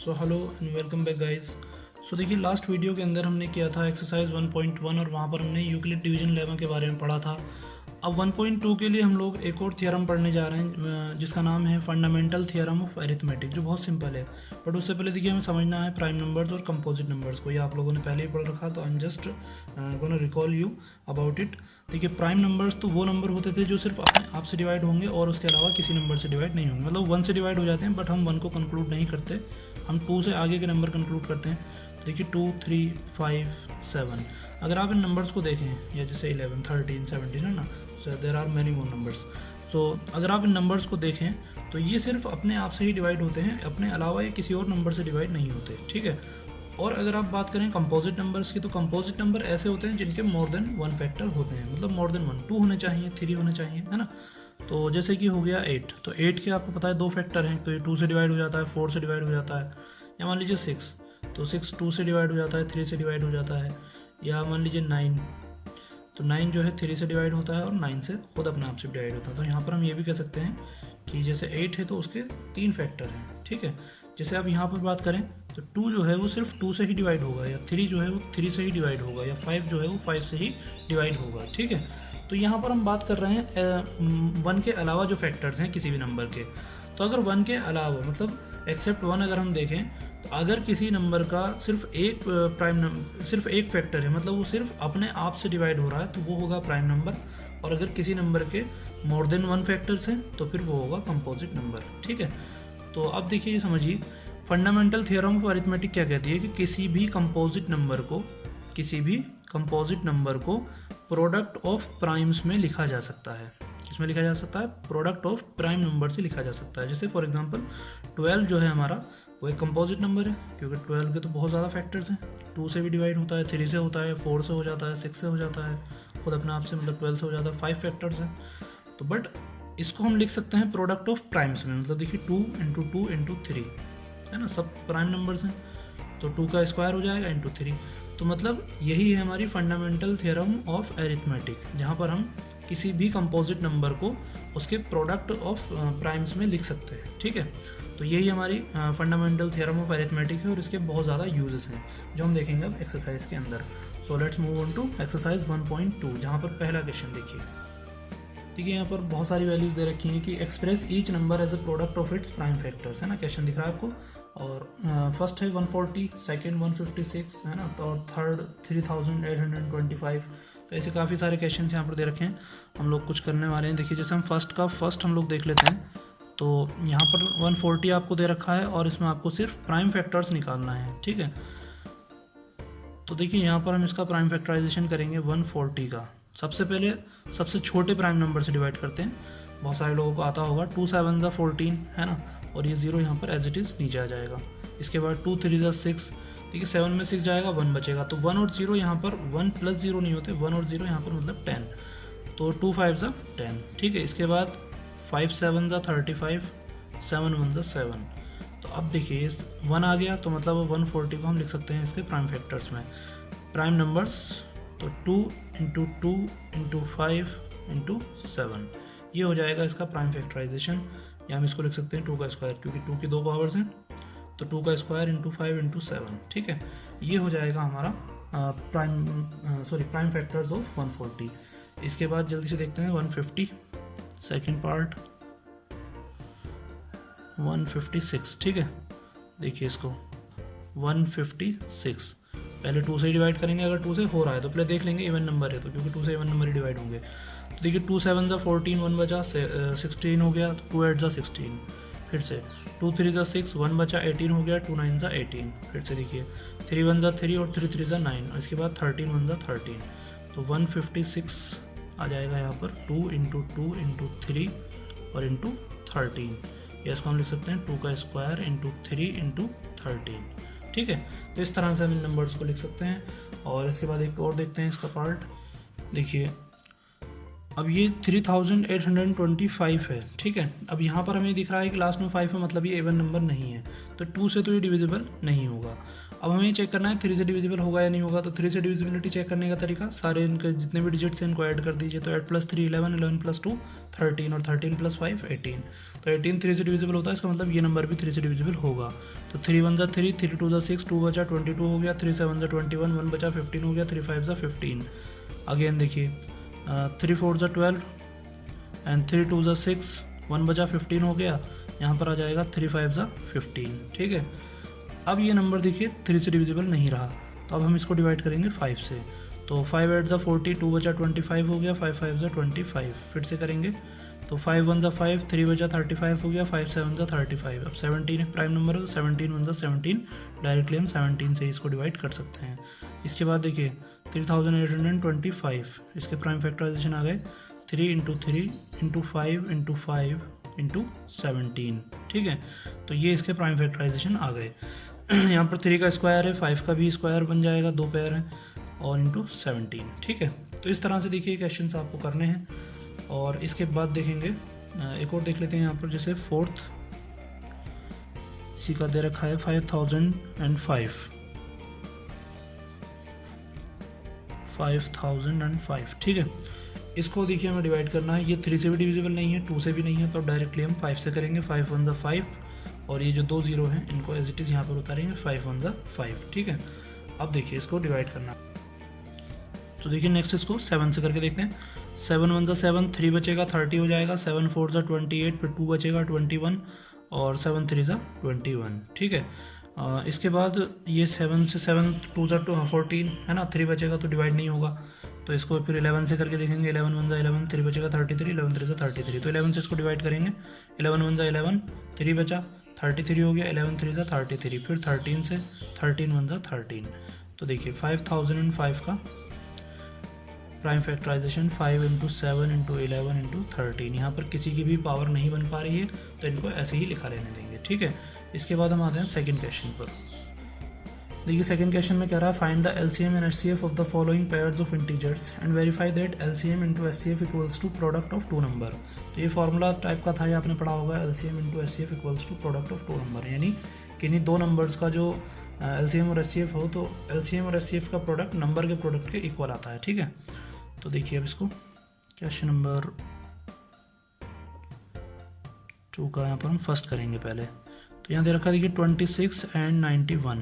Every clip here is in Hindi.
So hello and welcome back guys. So देखिए, लास्ट वीडियो के अंदर हमने किया था एक्सरसाइज 1.1 और वहाँ पर हमने यूक्लिड डिवीजन लेमा के बारे में पढ़ा था। अब 1.2 के लिए हम लोग एक और थियरम पढ़ने जा रहे हैं जिसका नाम है फंडामेंटल थियरम ऑफ अरिथमेटिक, जो बहुत सिंपल है। बट उससे पहले देखिए, हमें समझना है प्राइम नंबर्स और कंपोजिट नंबर्स को। ये आप लोगों ने पहले ही पढ़ रखा, तो I am just gonna recall you about it. देखिए, प्राइम नंबर्स तो वो नंबर होते थे जो सिर्फ अपने आप से डिवाइड होंगे और उसके अलावा किसी नंबर से डिवाइड नहीं होंगे। मतलब 1 से डिवाइड हो जाते हैं, बट हम 1 को कंक्लूड नहीं करते, हम 2 से आगे के नंबर कंक्लूड करते हैं। देखिए 2, 3, 5, 7, अगर आप इन नंबर्स को देखें, या जैसे 11, 13, 17 है ना, so there are many more numbers. So अगर आप इन नंबर्स को देखें तो ये सिर्फ अपने आप से ही डिवाइड होते हैं, अपने अलावा ये किसी और नंबर से डिवाइड नहीं होते, ठीक है। और अगर आप बात करें कंपोजिट नंबर्स की, तो कंपोजिट नंबर ऐसे होते हैं जिनके मोर देन 1 फैक्टर होते हैं, मतलब मोर देन 1, 2 होने चाहिए, 3 होने चाहिए, है ना। तो जैसे कि हो गया 8, तो 8 के आपको पता है 2 फैक्टर हैं, तो ये 2 से डिवाइड हो जाता है, 4 से डिवाइड हो जाता है। या मान लीजिए 6, तो 6 2 से डिवाइड हो जाता है, 3 से डिवाइड हो जाता है। या मान लीजिए 9, तो 9 जो है 3 से डिवाइड होता है और 9 से खुद अपने आप से डिवाइड होता है। तो यहाँ पर हम ये भी कह सकते हैं कि जैसे 8 है तो उसके 3 फैक्टर हैं, ठीक है। जैसे आप यहाँ पर बात करें तो 2 जो है वो सिर्फ 2 से ही डिवाइड होगा, या 3 जो है वो 3 से ही डिवाइड होगा, या 5 जो है वो 5 से ही डिवाइड होगा, ठीक है। तो यहाँ पर हम बात कर रहे हैं 1 के अलावा जो फैक्टर्स हैं किसी भी नंबर के। तो अगर 1 के अलावा, मतलब एक्सेप्ट 1 अगर हम देखें, तो अगर किसी नंबर का सिर्फ एक फैक्टर है, मतलब वो सिर्फ अपने आप से डिवाइड हो रहा है, तो वो होगा प्राइम नंबर। और अगर किसी नंबर के मोर देन 1 फैक्टर्स हैं तो फिर वो होगा कंपोजिट नंबर, ठीक है। तो अब देखिए, ये समझिए, फंडामेंटल थ्योरम ऑफ अरिथमेटिक क्या कहती है कि किसी भी कंपोजिट नंबर को प्रोडक्ट ऑफ प्राइम्स में लिखा जा सकता है। किसमें लिखा जा सकता है? प्रोडक्ट ऑफ प्राइम नंबर से लिखा जा सकता है। जैसे फॉर एग्जांपल 12 जो है हमारा, वो एक कंपोजिट नंबर है, क्योंकि 12 के तो बहुत ज़्यादा फैक्टर्स हैं। 2 से भी डिवाइड होता है, 3 से होता है, 4 से हो जाता है, 6 से हो जाता है, खुद अपने आप से, मतलब 12 से हो जाता है, 5 फैक्टर्स हैं। तो बट इसको हम लिख सकते हैं प्रोडक्ट ऑफ प्राइम्स में। मतलब देखिए 2 इंटू 2 इंटू 3 है ना, सब प्राइम नंबर्स हैं, तो 2 का स्क्वायर हो जाएगा इंटू 3। तो मतलब यही है हमारी फंडामेंटल थ्योरम ऑफ अरिथमेटिक, जहाँ पर हम किसी भी कंपोजिट नंबर को उसके प्रोडक्ट ऑफ प्राइम्स में लिख सकते हैं, ठीक है। तो यही हमारी फंडामेंटल थ्योरम ऑफ अरिथमेटिक है, और इसके बहुत ज़्यादा यूजेस हैं जो हम देखेंगे अब एक्सरसाइज के अंदर। So let's move on to exercise 1.2, जहाँ पर पहला क्वेश्चन देखिए। देखिए, यहाँ पर बहुत सारी वैल्यूज दे रखी हैं कि express each number as a product of its prime factors, है ना। क्वेश्चन दिख रहा है आपको, और फर्स्ट है 140, सेकंड 156, है ना, तो और थर्ड 3825। तो ऐसे काफ़ी सारे क्वेश्चन यहाँ पर दे रखे हैं, हम लोग कुछ करने वाले हैं। देखिए, जैसे हम फर्स्ट हम लोग देख लेते हैं। तो यहाँ पर 140 आपको दे रखा है, और इसमें आपको सिर्फ प्राइम फैक्टर्स निकालना है, ठीक है। तो देखिए, यहाँ पर हम इसका प्राइम फैक्टराइजेशन करेंगे 140 का। सबसे पहले सबसे छोटे प्राइम नंबर से डिवाइड करते हैं, बहुत सारे लोगों को आता होगा। 2 7 14 है ना, और ये 0 यहाँ पर एज इट इज़ नीचे आ जाएगा। इसके बाद 2 3 6, देखिए 7 में 6 जाएगा, 1 बचेगा, तो 1 और 0 यहाँ पर 1 प्लस 0 नहीं होते, 1 और 0 यहाँ पर मतलब 10, तो 2 5 10, ठीक है। इसके बाद 5 7 35, 7 1 7। तो अब देखिए 1 आ गया, तो मतलब 140 को हम लिख सकते हैं इसके प्राइम फैक्टर्स में, प्राइम नंबर्स। तो 2 इंटू 2 इंटू 5 इंटू 7, ये हो जाएगा इसका प्राइम फैक्टराइजेशन। या हम इसको लिख सकते हैं 2 का स्क्वायर, क्योंकि 2 की 2 पावर्स हैं, तो 2 का स्क्वायर इंटू 5 इंटू 7, ठीक है। ये हो जाएगा हमारा प्राइम फैक्टर्स ऑफ 140। इसके बाद जल्दी से देखते हैं 150, सेकेंड पार्ट 156, ठीक है। देखिए इसको 156, पहले 2 से डिवाइड करेंगे, अगर 2 से हो रहा है तो पहले देख लेंगे इवन नंबर है, तो क्योंकि 2 से इवन नंबर ही डिवाइड होंगे। तो देखिए 2 7 14, 1 बचा, 16 हो गया, 2 8 16, फिर से 2 3 6, 1 बचा, 18 हो गया, 2 9 18, फिर से देखिए 3 1 3 और 3 3 9, और इसके बाद 13 1 13, तो 156 आ जाएगा यहाँ पर 2 इंटू 2 इंटू 3 और इंटू 13। या इसको हम लिख सकते हैं 2 का स्क्वायर इंटू 3 इंटू 13, ठीक है। तो इस तरह से हम इन नंबर्स को लिख सकते हैं। और इसके बाद एक और देखते हैं इसका पार्ट। देखिए, अब ये 3825 है, ठीक है। अब यहाँ पर हमें दिख रहा है कि लास्ट में 5 है, मतलब ये इवन नंबर नहीं है, तो 2 से तो ये डिविजिबल नहीं होगा। अब हमें चेक करना है 3 से डिविजिबल होगा या नहीं होगा। तो 3 से डिविजिबिलिटी चेक करने का तरीका, सारे इनके जितने भी डिजिट्स हैं इनको ऐड कर दीजिए। तो 8 + 3 11, 11 + 2 13 और 13 + 5 18। तो 18 3 से डिविजिबल होता है, इसका मतलब ये नंबर भी 3 से डिविजिबल होगा। तो 3 1 = 3, 3 2 = 6, 2 बचा 22 हो गया, 3 7 = 21, 1 बचा 15 हो गया, 3 5 = 15। अगेन देखिए 3 4 = 12 एंड 3 2 = 6, 1 बचा 15 हो गया, यहाँ पर आ जाएगा 3 5 = 15, ठीक है। अब ये नंबर देखिए 3 से डिविजिबल नहीं रहा, तो अब हम इसको डिवाइड करेंगे 5 से। तो 5 8 = 40, 2 बचा 25 हो गया, 5 5 = 25। फिर से करेंगे तो 5 1 = 5, 3 बचा 35 हो गया, 5 7 = 35। अब 17 एक प्राइम नंबर है, तो 17 1 = 17, डायरेक्टली हम 17 से इसको डिवाइड कर सकते हैं। इसके बाद देखिए 3825, इसके प्राइम फैक्टराइजेशन आ गए 3 × 3 × 5 × 5 × 17, ठीक है। तो ये इसके प्राइम फैक्टराइजेशन आ गए। यहाँ पर 3 का स्क्वायर है, 5 का भी स्क्वायर बन जाएगा, 2 पेयर हैं, और इंटू 17, ठीक है। तो इस तरह से देखिए क्वेश्चन आपको करने हैं। और इसके बाद देखेंगे एक और देख लेते हैं यहाँ पर, जैसे 4th इसी का दे रखा है 5005, ठीक है। इसको देखिए हमें डिवाइड करना है, ये 3 से भी डिविजिबल नहीं है, 2 से भी नहीं है, तो डायरेक्टली हम 5 से करेंगे। 5 1 = 5, और ये जो 2 0 हैं इनको एज इट इज़ यहाँ पर उतारेंगे, 5 1 = 5, ठीक है। अब देखिए इसको डिवाइड करना, तो देखिए नेक्स्ट इसको 7 से करके देखते हैं। 7 1 = 7, 3 बचेगा 30 हो जाएगा, 7 4 = 28, फिर 2 बचेगा 21, और 7 3 = 21, ठीक है। इसके बाद ये 7 से 7 2 = 14 है ना, 3 बचेगा तो डिवाइड नहीं होगा, तो इसको फिर 11 से करके देखेंगे। 11 1 = 11, 3 बचेगा 33, 11 3 = 33, तो 11 से इसको डिवाइड करेंगे। 11 1 = 11, 3 बचा 33 हो गया, 11 3 = 33, फिर 13 से 13 1 = 13। तो देखिए 5005 का प्राइम फैक्टराइजेशन 5 × 7 × 11 × 13, यहाँ पर किसी की भी पावर नहीं बन पा रही है, तो इनको ऐसे ही लिखा रहने देंगे, ठीक है। इसके बाद हम आते हैं सेकंड क्वेश्चन पर। देखिए सेकंड क्वेश्चन में कह रहा है find the LCM and HCF of the following pairs of integers and verify that LCM × HCF = product of 2 number. तो ये फॉर्मूला टाइप का था, ये आपने पढ़ा होगा, LCM × HCF = product of 2 number, यानी किन्हीं 2 नंबर्स का जो एलसीएम और एचसीएफ हो, तो एलसीएम और एचसीएफ का प्रोडक्ट नंबर के प्रोडक्ट के इक्वल आता है, ठीक है। तो देखिए अब इसको क्वेश्चन नंबर 2 का यहाँ पर हम फर्स्ट करेंगे पहले। तो यहाँ दे रखा है देखिए 26 एंड 91।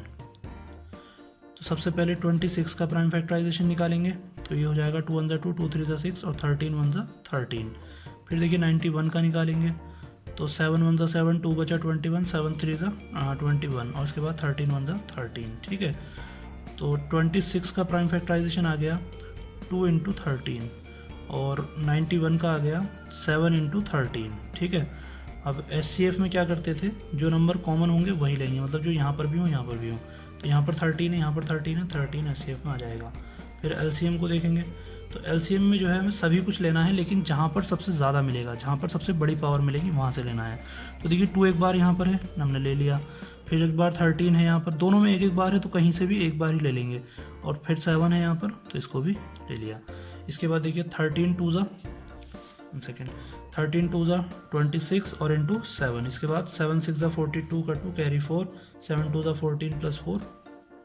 तो सबसे पहले 26 का प्राइम फैक्टराइजेशन निकालेंगे, तो ये हो जाएगा 2 1 = 2, 2 3 = 6, और 13 1 = 13। फिर देखिए 91 का निकालेंगे, तो 7 1 = 7, 2 बचा 21, 7 3 = 21, और उसके बाद 13 1 = 13, ठीक है। तो 26 का प्राइम फैक्टराइजेशन आ गया 2 × 13, और 91 का आ गया 7 × 13, ठीक है। अब एचसीएफ में क्या करते थे, जो नंबर कॉमन होंगे वही लेंगे, मतलब जो यहाँ पर भी हो यहाँ पर भी हो। तो यहाँ पर 13 है, यहाँ पर 13 है, 13 एचसीएफ में आ जाएगा। फिर एलसीएम को देखेंगे, तो एलसीएम में जो है हमें सभी कुछ लेना है, लेकिन जहाँ पर सबसे ज़्यादा मिलेगा, जहाँ पर सबसे बड़ी पावर मिलेगी वहाँ से लेना है। तो देखिए 2 एक बार यहाँ पर है, हमने ले लिया, फिर एक बार 13 है यहाँ पर, दोनों में एक एक बार है, तो कहीं से भी एक बार ही ले लेंगे, और फिर 7 है यहाँ पर, तो इसको भी ले लिया। इसके बाद देखिए 13 2 = 26 और इंटू 7, इसके बाद 7 6 = 42 का 2 कैरी 4, 7 2 = 14 + 4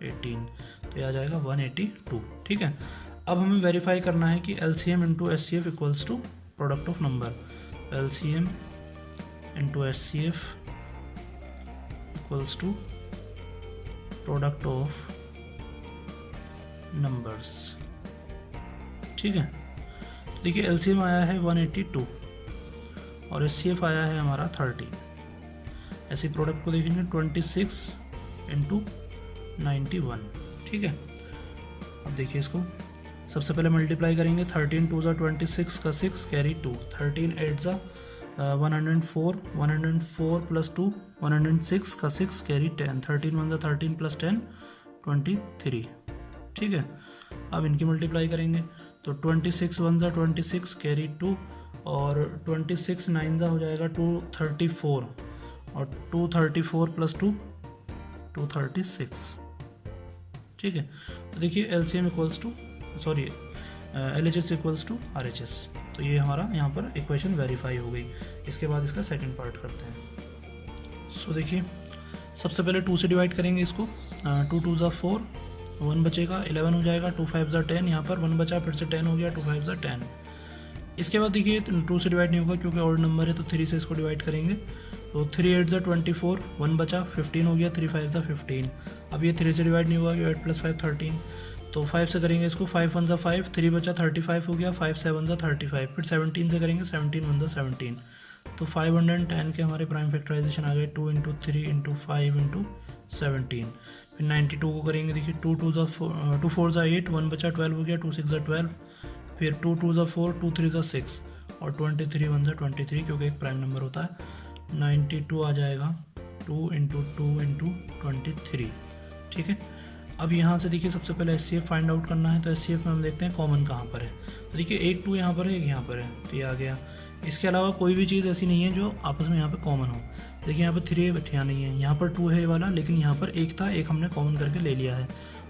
18, तो ये आ जाएगा 182, ठीक है। अब हमें वेरीफाई करना है कि LCM × HCF = product of number, LCM × HCF = product of numbers, ठीक है। देखिए एलसीएम आया है 182 और एचसीएफ आया है हमारा 30। ऐसे प्रोडक्ट को देखेंगे 26 × 91, ठीक है। अब देखिए इसको सबसे पहले मल्टीप्लाई करेंगे, 13 2 = 26 का 6 कैरी 2, 13 8 = 104, 104 + 2 106 का 6 कैरी 10, 13 1 = 13 + 10 23, ठीक है। अब इनकी मल्टीप्लाई करेंगे, तो 26 1 = 26 कैरी 2, और 26 9 हो जाएगा 234, और 234 + 2 236, ठीक है। तो देखिए एलसीएम = LHS = RHS। तो ये हमारा यहाँ पर इक्वेशन वेरीफाई हो गई। इसके बाद इसका सेकंड पार्ट करते हैं। सो देखिए, सबसे पहले 2 से डिवाइड करेंगे इसको। 2 2 ज़ा 4, 1 बचेगा, 11 हो जाएगा, 2 5 ज़ा 10, यहाँ पर 1 बचा, फिर से 10 हो गया, 2 5 ज़ा 10। इसके बाद देखिए 2 से डिवाइड नहीं होगा क्योंकि ऑड नंबर है, तो 3 से इसको डिवाइड करेंगे। तो 3 8 ज़ा 24, 1 बचा, 15 हो गया, 3 5 ज़ा 15। अब ये 3 से डिवाइड नहीं हुआ, 8 + 5 13। तो 5 से करेंगे इसको, 5 1 ज़ा 5, 3 बचा, 35 हो गया, 5 7 ज़ा 35। फिर 17 से करेंगे, 17 1 ज़ा 17। तो 510 के हमारे प्राइम फैक्टराइजेशन आ गए, 2 × 3 × 5 × 17। फिर 92 को करेंगे, देखिए 2 4 ज़ा 8, 1 बचा, 12 हो गया, 2 6 ज़ा 12। फिर 2 2 ज़ा 4, 2 3 ज़ा 6 और 23 1 ज़ा 23 क्योंकि एक प्राइम नंबर होता है। 92 आ जाएगा 2 × 2 × 23। ठीक है, अब यहाँ से देखिए सबसे पहले HCF फाइंड आउट करना है। तो HCF में हम देखते हैं कॉमन कहाँ पर है। तो देखिए 1 2 यहाँ पर है, एक यहाँ पर है, तो ये आ गया। इसके अलावा कोई भी चीज़ ऐसी नहीं है जो आपस में यहाँ पे कॉमन हो। देखिए यहाँ पर 3 बट नहीं है, यहाँ पर 2 है वाला, लेकिन यहाँ पर 1 था, एक हमने कॉमन करके ले लिया है।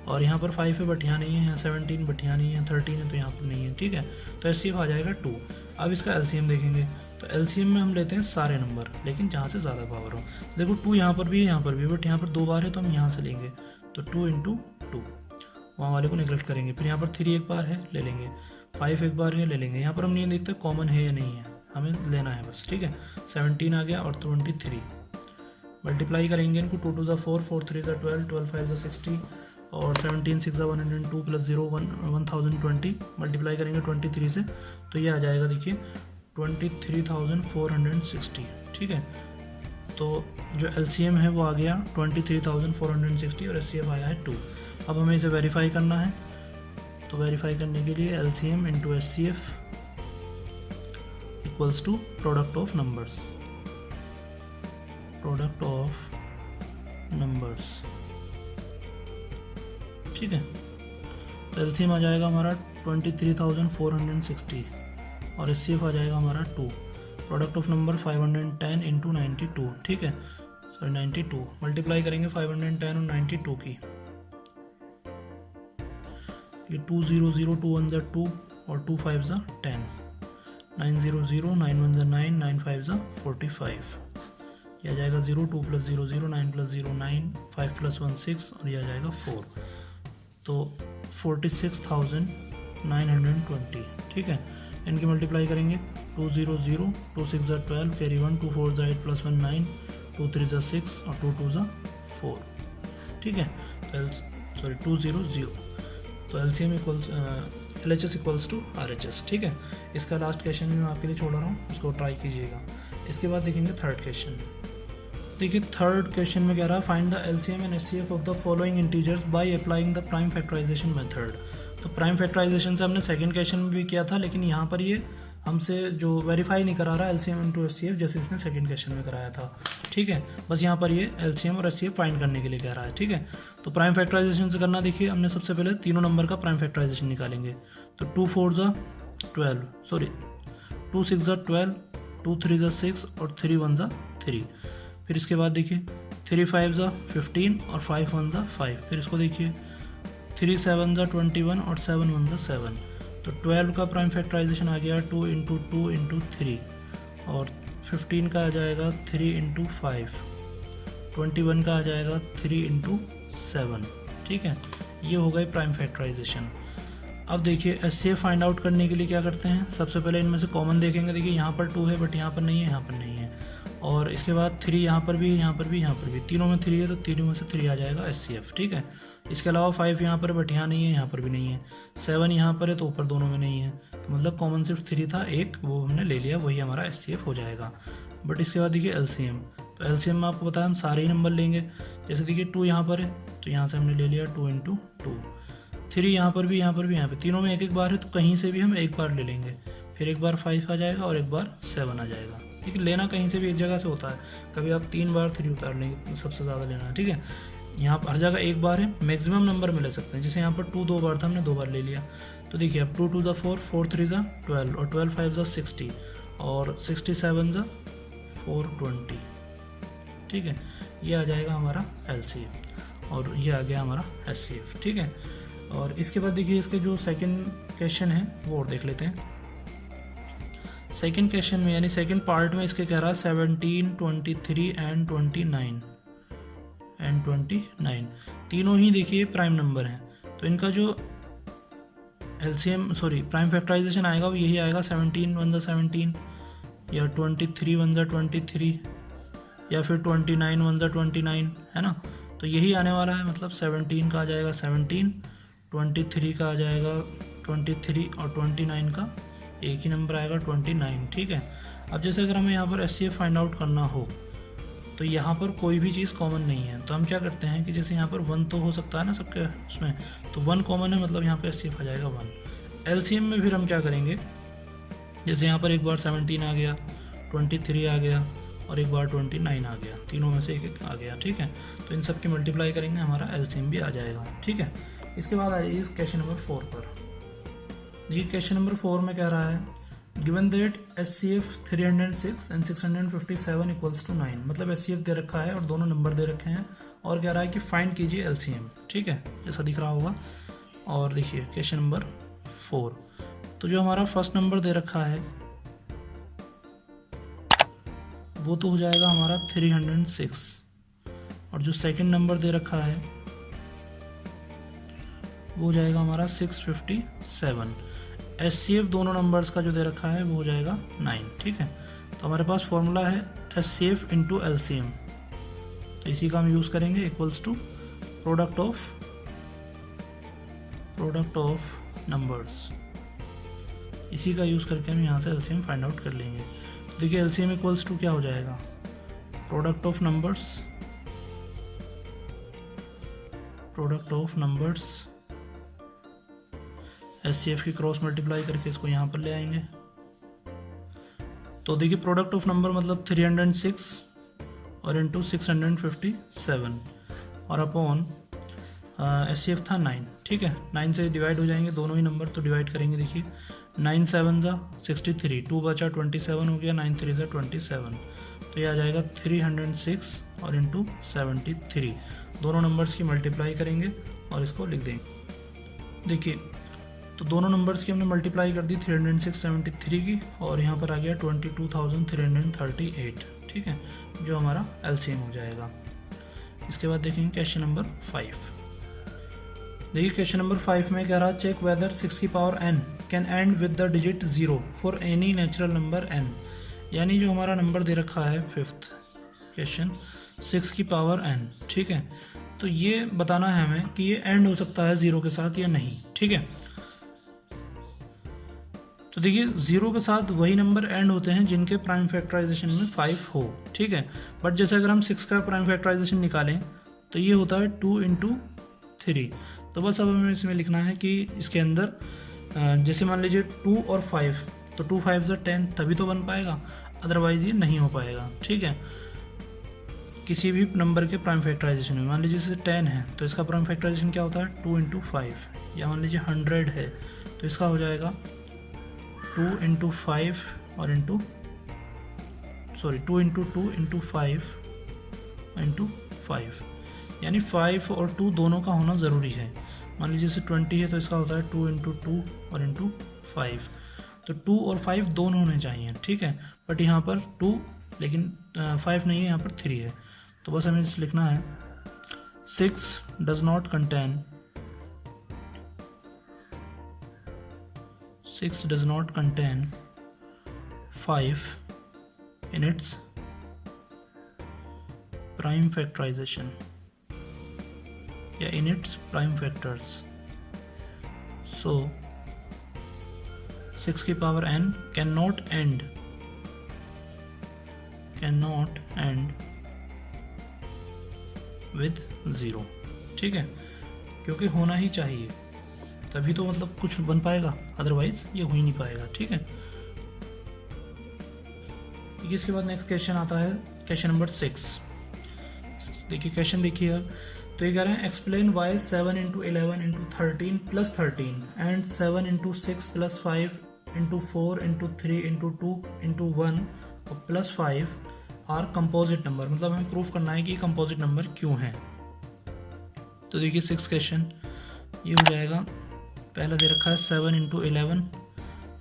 और यहाँ पर 5 है बट यहाँ नहीं है, यहाँ 17 बट यहाँ नहीं है, 13 है तो यहाँ पर नहीं है। ठीक है, तो HCF आ जाएगा 2। अब इसका LCM देखेंगे, तो LCM में हम लेते हैं सारे नंबर, लेकिन जहाँ से ज़्यादा पावर हो। देखो 2 यहाँ पर भी है, यहाँ पर भी, बट यहाँ पर 2 बार है तो हम यहाँ से लेंगे, तो 2 × 2, वहाँ वाले को निगलेक्ट करेंगे। फिर यहाँ पर 3 एक बार है, ले लेंगे, 5 एक बार है, ले लेंगे। यहाँ पर हम नहीं देखते कॉमन है या नहीं है, हमें लेना है बस। ठीक है, 17 आ गया और 23 मल्टीप्लाई करेंगे इनको, 2 2 ज़ा 4, 4 3 ज़ा 12, 12 5 ज़ा 60 और 17 6 ज़ा 102 + 0 1020 मल्टीप्लाई करेंगे 23 से, तो ये आ जाएगा देखिए 23,460। ठीक है, तो जो LCM है वो आ गया 23,460 और HCF आया है 2। अब हमें इसे वेरीफाई करना है, तो वेरीफाई करने के लिए LCM × HCF equals to product of numbers, product of numbers. ठीक है, तो LCM आ जाएगा हमारा 23,460 और HCF आ जाएगा हमारा 2। Product of number 510 × 92। ठीक है, सॉरी 92 मल्टीप्लाई करेंगे 510 और 92 की, ये 2 0 0 2 1 ज़ा 2 और 2 5 ज़ा 10, 9 0 0 9 1 ज़ा 9 9 5 ज़ा 45। ये आ जाएगा 0 2 + 0 0 9 + 0 9 5 + 1 6 और ये आ जाएगा 4, तो 46,920। ठीक है, इनकी मल्टीप्लाई करेंगे, 2 0 0 2 6 ज़ा 12 कैरी 1 2 4 ज़ा 8 + 1 9 2 3 ज़ा 6 और 2 2 ज़ा 4। ठीक है, सॉरी 2 0 0, तो LCM equals LHS equals to RHS। ठीक है, इसका लास्ट क्वेश्चन मैं आपके लिए छोड़ रहा हूँ, उसको ट्राई कीजिएगा। इसके बाद देखेंगे थर्ड क्वेश्चन। देखिए थर्ड क्वेश्चन में कह रहा है find the LCM and HCF of the following integers by applying the prime factorisation method. तो प्राइम फैक्टराइजेशन से हमने सेकंड क्वेश्चन में भी किया था, लेकिन यहाँ पर ये हमसे जो वेरीफाई नहीं करा रहा LCM × HCF जैसे इसने सेकंड क्वेश्चन में कराया था। ठीक है, बस यहाँ पर ये LCM और HCF फाइंड करने के लिए कह रहा है। ठीक है, तो प्राइम फैक्टराइजेशन से करना, देखिए हमने सबसे पहले तीनों नंबर का प्राइम फैक्टराइजेशन निकालेंगे। तो 2 4 ज़ा 12, सॉरी 2 6 ज़ा 12, 2 3 ज़ा 6 और 3 1 ज़ा 3। फिर इसके बाद देखिए 3 5 ज़ा 15 और 5 1 ज़ा 5। फिर इसको देखिए 3 7 ज़ा 21 और 7 1 ज़ा 7। तो 12 का प्राइम फैक्टराइजेशन आ गया 2 × 2 × 3 और 15 का आ जाएगा 3 × 5, 21 का आ जाएगा 3 × 7। ठीक है, ये हो गए प्राइम फैक्टराइजेशन। अब देखिए HCF फाइंड आउट करने के लिए क्या करते हैं, सबसे पहले इनमें से कॉमन देखेंगे। देखिए यहाँ पर 2 है बट यहाँ पर नहीं है, यहाँ पर नहीं है, और इसके बाद 3 यहाँ पर भी, यहाँ पर भी, यहाँ पर भी, तीनों में 3 है तो तीनों में से 3 आ जाएगा HCF। ठीक है, इसके अलावा 5 यहाँ पर बट यहाँ नहीं है, यहाँ पर भी नहीं है, 7 यहाँ पर है तो ऊपर दोनों में नहीं है, तो मतलब कॉमन सिर्फ 3 था, एक वो हमने ले लिया, वही हमारा HCF हो जाएगा। बट इसके बाद देखिए LCM, तो LCM में आपको बताया हम सारे ही नंबर लेंगे। जैसे देखिए 2 यहाँ पर है तो यहाँ से हमने ले लिया 2 × 2, 3 यहाँ पर भी, यहाँ पर भी, यहाँ पर तीनों में एक एक बार है तो कहीं से भी हम एक बार ले लेंगे। फिर एक बार 5 आ जाएगा और एक बार 7 आ जाएगा। ठीक है, लेना कहीं से भी एक जगह से होता है, कभी आप 3 बार 3 उतार लेंगे, सबसे ज़्यादा लेना है। ठीक है, यहाँ पर हर जगह एक बार है, मैक्सिमम नंबर में ले सकते हैं। जैसे यहाँ पर 2 2 बार था, हमने 2 बार ले लिया। तो देखिए अब 2 2 ज़ा 4, 4 3 ज़ा 12 और 12 5 ज़ा 60 और 67 ज़ा 420। ठीक है, ये आ जाएगा हमारा LCM और ये आ गया हमारा HCF। ठीक है, और इसके बाद देखिए इसके जो सेकंड क्वेश्चन है वो और देख लेते हैं। सेकंड क्वेश्चन में यानी सेकंड पार्ट में इसके कह रहा है 17, 23 एंड 29 तीनों ही देखिए प्राइम नंबर हैं, तो इनका जो एलसीएम प्राइम फैक्टराइजेशन आएगा वो यही आएगा 17 1 17 या 23 1 23 या फिर 29 1 29 है ना। तो यही आने वाला है, मतलब 17 का आ जाएगा 17, 23 का आ जाएगा 23 और 29 का एक ही नंबर आएगा 29। ठीक है। अब जैसे अगर हमें यहाँ पर एचसीएफ फाइंड आउट करना हो तो यहाँ पर कोई भी चीज़ कॉमन नहीं है, तो हम क्या करते हैं कि जैसे यहाँ पर 1 तो हो सकता है ना सबके उसमें, तो 1 कॉमन है, मतलब यहाँ पर एचसीएफ आ जाएगा 1। एलसीएम में फिर हम क्या करेंगे, जैसे यहाँ पर एक बार 17 आ गया, 23 आ गया और एक बार 29 आ गया, तीनों में से एक एक आ गया। ठीक है। तो इन सब की मल्टीप्लाई करेंगे, हमारा एलसीएम भी आ जाएगा। ठीक है। इसके बाद आइए इस क्वेश्चन नंबर 4 पर। देखिए क्वेश्चन नंबर 4 में कह रहा है given that HCF 306 and 657 equals to 9, मतलब HCF दे रखा है और दोनों नंबर दे रखे हैं और कह रहा है कि फाइंड कीजिए LCM। ठीक है, जैसा दिख रहा होगा। और देखिए क्वेश्चन नंबर 4, तो जो हमारा फर्स्ट नंबर दे रखा है वो तो हो जाएगा हमारा 306 और जो सेकंड नंबर दे रखा है वो हो जाएगा हमारा 657। HCF दोनों नंबर्स का जो दे रखा है वो हो जाएगा 9। ठीक है। तो हमारे पास फॉर्मूला है HCF इंटू LCM, तो इसी का हम यूज करेंगे, equals to product of numbers. इसी का यूज करके हम यहाँ से LCM फाइंड आउट कर लेंगे। तो देखिए LCM इक्वल्स टू क्या हो जाएगा, प्रोडक्ट ऑफ नंबर्स HCF की क्रॉस मल्टीप्लाई करके इसको यहाँ पर ले आएंगे। तो देखिए प्रोडक्ट ऑफ नंबर मतलब 306 और इंटू 657 और अपॉन HCF था 9। ठीक है, 9 से डिवाइड हो जाएंगे दोनों ही नंबर, तो डिवाइड करेंगे। देखिए 9 7 जा 63, 2 बचा 27 हो गया, 9 3 जा 27, तो ये आ जाएगा 306 और इंटू 73। दोनों नंबर्स की मल्टीप्लाई करेंगे और इसको लिख देंगे। देखिए तो दोनों नंबर्स की हमने मल्टीप्लाई कर दी 306 73 की, और यहाँ पर आ गया 22,338। ठीक है, जो हमारा LCM हो जाएगा। इसके बाद देखेंगे क्वेश्चन नंबर 5। देखिए क्वेश्चन नंबर 5 में कह रहा है चेक वेदर 6 की power n can and with the digit 0 for any natural number n, यानी जो हमारा नंबर दे रखा है फिफ्थ क्वेश्चन 6 की पावर n। ठीक है, तो ये बताना है हमें कि ये एंड हो सकता है 0 के साथ या नहीं। ठीक है, तो देखिए 0 के साथ वही नंबर एंड होते हैं जिनके प्राइम फैक्टराइजेशन में 5 हो। ठीक है, बट जैसे अगर हम 6 का प्राइम फैक्टराइजेशन निकालें तो ये होता है 2 इंटू 3। तो बस अब हमें इसमें लिखना है कि इसके अंदर जैसे मान लीजिए 2 और 5, तो 2 5 से 10 तभी तो बन पाएगा, अदरवाइज ये नहीं हो पाएगा। ठीक है, किसी भी नंबर के प्राइम फैक्टराइजेशन में मान लीजिए जैसे 10 है तो इसका प्राइम फैक्टराइजेशन क्या होता है 2 इंटू 5, या मान लीजिए 100 है तो इसका हो जाएगा 2 इंटू 5 और 2 इंटू 2 इंटू 5 इंटू 5, यानी 5 और 2 दोनों का होना ज़रूरी है। मान लीजिए जैसे 20 है तो इसका होता है 2 इंटू 2 और इंटू 5, तो 2 और 5 दोनों होने चाहिए। ठीक है, बट यहाँ पर 2 लेकिन 5 नहीं है, यहाँ पर 3 है, तो बस हमें इस लिखना है 6 does not contain 5 in its prime factorization या in its prime factors. So 6 की power n cannot end with 0। ठीक है, क्योंकि होना ही चाहिए तभी तो मतलब कुछ बन पाएगा, अदरवाइज ये हो ही नहीं पाएगा। ठीक है, इसके बाद नेक्स्ट क्वेश्चन आता है क्वेश्चन नंबर 6। देखिए क्वेश्चन देखिए, तो ये कह रहे हैं explain why 7 into 11 into 13 plus 13 and 7 into 6 plus 5 into 4 into 3 into 2 into 1 और प्लस 5 आर कंपोजिट नंबर, मतलब हमें प्रूफ करना है कि कंपोजिट नंबर क्यों है। तो देखिए 6 क्वेश्चन ये हो जाएगा, पहला दे रखा है 7 इंटू 11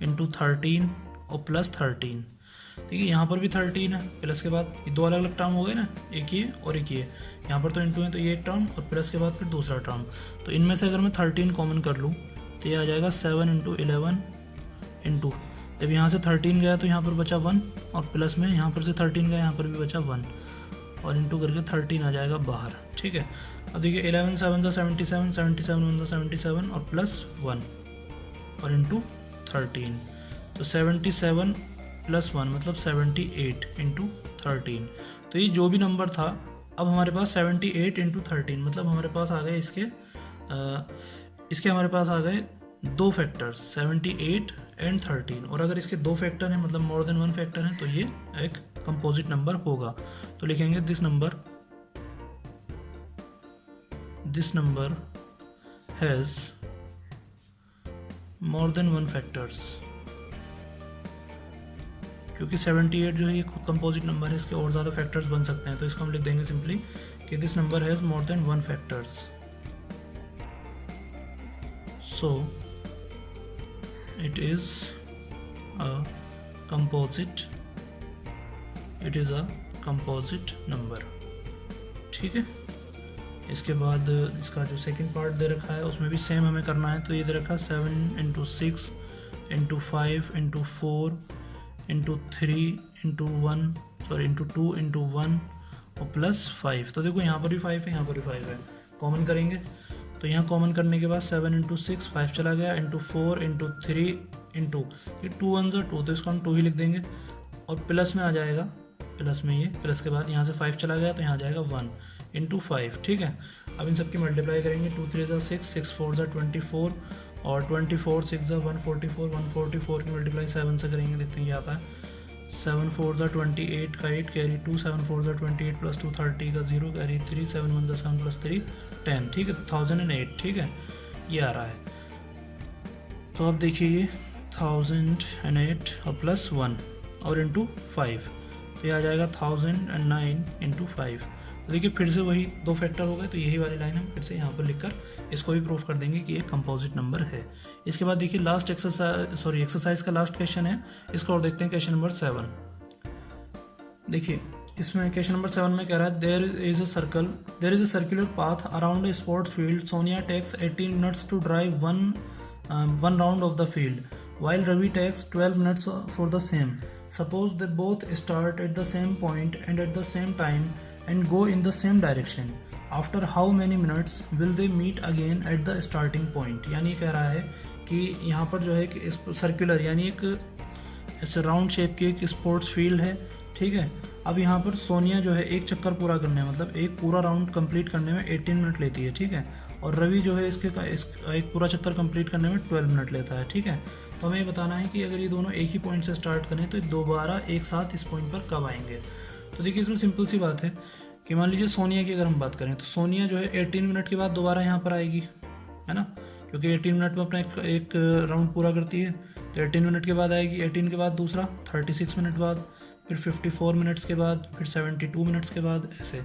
इंटू 13 और प्लस 13। ठीक है, यहाँ पर भी 13 है, प्लस के बाद ये दो अलग अलग टर्म हो गए ना, एक ये और एक ये, यहाँ पर तो इंटू है तो ये एक टर्म और प्लस के बाद फिर दूसरा टर्म। तो इनमें से अगर मैं 13 कॉमन कर लूँ तो ये आ जाएगा 7 इंटू 11 इंटू, जब यहाँ से 13 गया तो यहाँ पर बचा 1 और प्लस में यहाँ पर से 13 गया, यहाँ पर भी बचा 1 और इंटू करके 13 आ जाएगा बाहर। ठीक है, अब देखिए 11 7 77, 77 1 77 और प्लस 1 और इंटू 13, तो 77 प्लस 1 मतलब 78 इंटू 13। तो ये जो भी नंबर था, अब हमारे पास 78 इंटू 13 मतलब हमारे पास आ गए इसके हमारे पास आ गए दो फैक्टर्स 78 एंड 13, और अगर इसके दो फैक्टर हैं मतलब मोर देन वन फैक्टर हैं तो ये एक कंपोजिट नंबर होगा। तो लिखेंगे this number has more than one factors, क्योंकि 78 जो है ये कंपोजिट नंबर है, इसके और ज़्यादा फैक्टर्स बन सकते हैं, तो इसको हम लिख देंगे सिंपली कि this number has more than one factors, so it is a composite number। ठीक है, इसके बाद इसका जो सेकंड पार्ट दे रखा है उसमें भी सेम हमें करना है। तो ये दे रखा है 7 into 6 into 5 into 4 into 3 into 1 sorry into 2 into 1 और प्लस 5। तो देखो यहाँ पर भी 5 है, यहाँ पर भी 5 है, कॉमन करेंगे तो यहाँ कॉमन करने के बाद 7 इंटू 6 5 चला गया, इंटू 4 इंटू 3 इंटू ये 2 1 2, तो इसको हम 2 ही लिख देंगे और प्लस में आ जाएगा, प्लस में ये प्लस के बाद यहाँ से 5 चला गया तो यहाँ जाएगा 1 इंटू 5। ठीक है, अब इन सबकी मल्टीप्लाई करेंगे, 2 3 6 6 4 24 और 24 6 144 144 की मल्टीप्लाई 7 से करेंगे, देखते हैं क्या आता है। 7 4 28 का 8 कैरी 2, 7 4 28 प्लस 2 30 का 0 कैरी 3, 7 1 7 प्लस 3 10। ठीक है, तो 1008। ठीक है, ये आ रहा है। तो अब देखिए ये 1008 और प्लस 1 और इंटू 5, तो ये आ जाएगा 1009 इंटू 5। तो देखिए फिर से वही दो फैक्टर हो गए, तो यही वाली लाइन हम फिर से यहाँ पर लिखकर इसको भी प्रूफ कर देंगे कि ये कंपोजिट नंबर है। इसके बाद देखिए लास्ट एक्सरसाइज का लास्ट क्वेश्चन है, इसको और देखते हैं क्वेश्चन नंबर 7। देखिए इसमें क्वेश्चन नंबर 7 में कह रहा है there is a circular path around a sports field, Sonia takes 18 minutes to drive one round of the field while Ravi takes 12 minutes for the same. Suppose they both start at the same point and at the same time and go in the same direction. After how many minutes will they meet again at the starting point? यानी कह रहा है कि यहाँ पर जो है कि सर्कुलर यानी एक ऐसे राउंड शेप की एक स्पोर्ट्स फील्ड है। ठीक है, अब यहाँ पर सोनिया जो है एक चक्कर पूरा करने में मतलब एक पूरा राउंड कंप्लीट करने में 18 मिनट लेती है। ठीक है, और रवि जो है एक पूरा चक्कर कंप्लीट करने में 12 मिनट लेता है। ठीक है, तो हमें ये बताना है कि अगर ये दोनों एक ही पॉइंट से स्टार्ट करें तो दोबारा एक साथ इस पॉइंट पर कब आएंगे। तो देखिए इसमें सिंपल सी बात है कि मान लीजिए सोनिया की अगर हम बात करें तो सोनिया जो है 18 मिनट के बाद दोबारा यहाँ पर आएगी, है ना, क्योंकि 18 मिनट में अपना एक राउंड पूरा करती है, तो 18 मिनट के बाद आएगी, 18 के बाद दूसरा 36 मिनट बाद, फिर 54 मिनट्स के बाद, फिर 72 मिनट्स के बाद, ऐसे।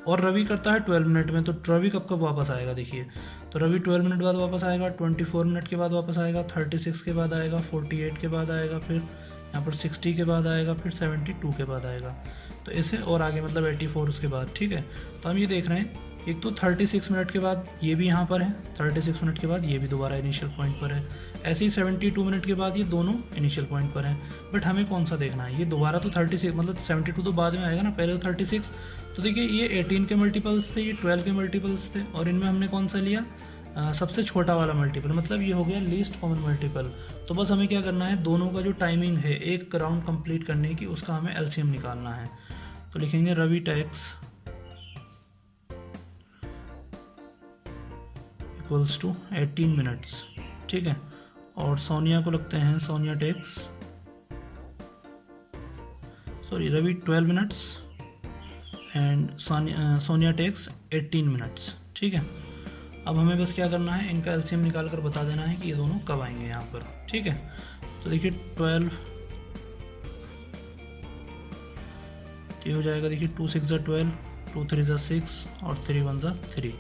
और रवि करता है 12 मिनट में, तो रवि कब कब वापस आएगा देखिए, तो रवि 12 मिनट बाद वापस आएगा, 24 मिनट के बाद वापस आएगा, 36 के बाद आएगा, 48 के बाद आएगा, फिर यहाँ पर 60 के बाद आएगा, फिर 72 के बाद आएगा, तो ऐसे और आगे मतलब 84 उसके बाद। ठीक है, तो हम ये देख रहे हैं एक तो 36 मिनट के बाद ये भी यहाँ पर है, 36 मिनट के बाद ये भी दोबारा इनिशियल पॉइंट पर है, ऐसे ही 72 मिनट के बाद ये दोनों इनिशियल पॉइंट पर हैं। बट हमें कौन सा देखना है, ये दोबारा तो 36 मतलब 72 तो बाद में आएगा ना, पहले तो 36। तो देखिए ये 18 के मल्टीपल्स थे, ये 12 के मल्टीपल्स थे, और इनमें हमने कौन सा लिया, सबसे छोटा वाला मल्टीपल, मतलब ये हो गया लीस्ट कॉमन मल्टीपल। तो बस हमें क्या करना है, दोनों का जो टाइमिंग है एक राउंड कंप्लीट करने की उसका हमें एलसीएम निकालना है। तो लिखेंगे Ravi takes equals to 18 minutes. ठीक है, और सोनिया को लगते हैं Sonia takes Ravi 12 minutes and Sonia takes 18 minutes. ठीक है, अब हमें बस क्या करना है, इनका एलसीएम निकाल कर बता देना है कि ये दोनों कब आएंगे यहाँ पर। ठीक है, तो देखिए 12 तो ये हो जाएगा, देखिए 2 6 12, 2 3 6 और 3 1 3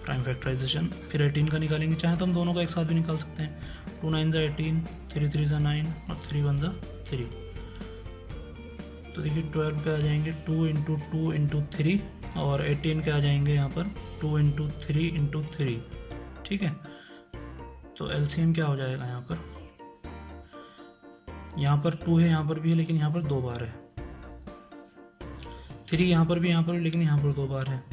प्राइम फैक्टराइजेशन। फिर 18 का निकालेंगे, चाहे तो हम दोनों का एक साथ भी निकाल सकते हैं, 2 9 18, 3 3 9 और 3 1 3। तो देखिए 12 पे आ जाएंगे 2 इंटू 2 इंटू 3 और 18 के आ जाएंगे यहाँ पर 2 इंटू 3 इंटू 3। ठीक है, तो एलसीएम क्या हो जाएगा यहाँ पर 2 है, यहाँ पर भी है, लेकिन यहाँ पर 2 बार है। 3 यहाँ पर भी लेकिन यहाँ पर 2 बार है।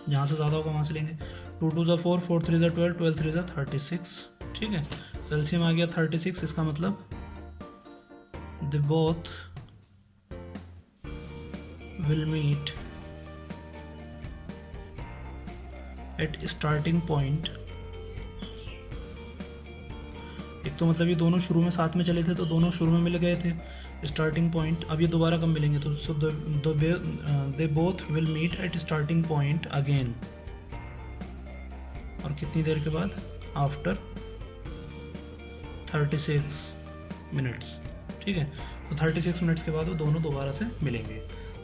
जहाँ से ज़्यादा होगा वहाँ से लेंगे। 2 2 4, 4 3 12, 12 3 36। ठीक है, एलसीएम आ गया 36। इसका मतलब they both will meet at starting point. एक तो मतलब ये दोनों शुरू में साथ में चले थे, तो दोनों शुरू में मिल गए थे स्टार्टिंग पॉइंट। अब ये दोबारा कब मिलेंगे, तो they both will meet at starting point again. और कितनी देर के बाद, आफ्टर 36 मिनट्स। ठीक है, तो 36 मिनट्स के बाद वो दोनों दोबारा से मिलेंगे।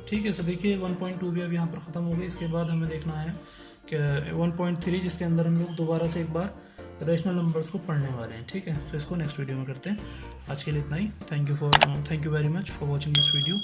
ठीक है, सो देखिए 1.2 भी अब यहाँ पर ख़त्म हो गई। इसके बाद हमें देखना है कि 1.3, जिसके अंदर हम लोग दोबारा से एक बार रेशनल नंबर्स को पढ़ने वाले हैं। ठीक है, तो इसको नेक्स्ट वीडियो में करते हैं। आज के लिए इतना ही। Thank you very much for watching this video.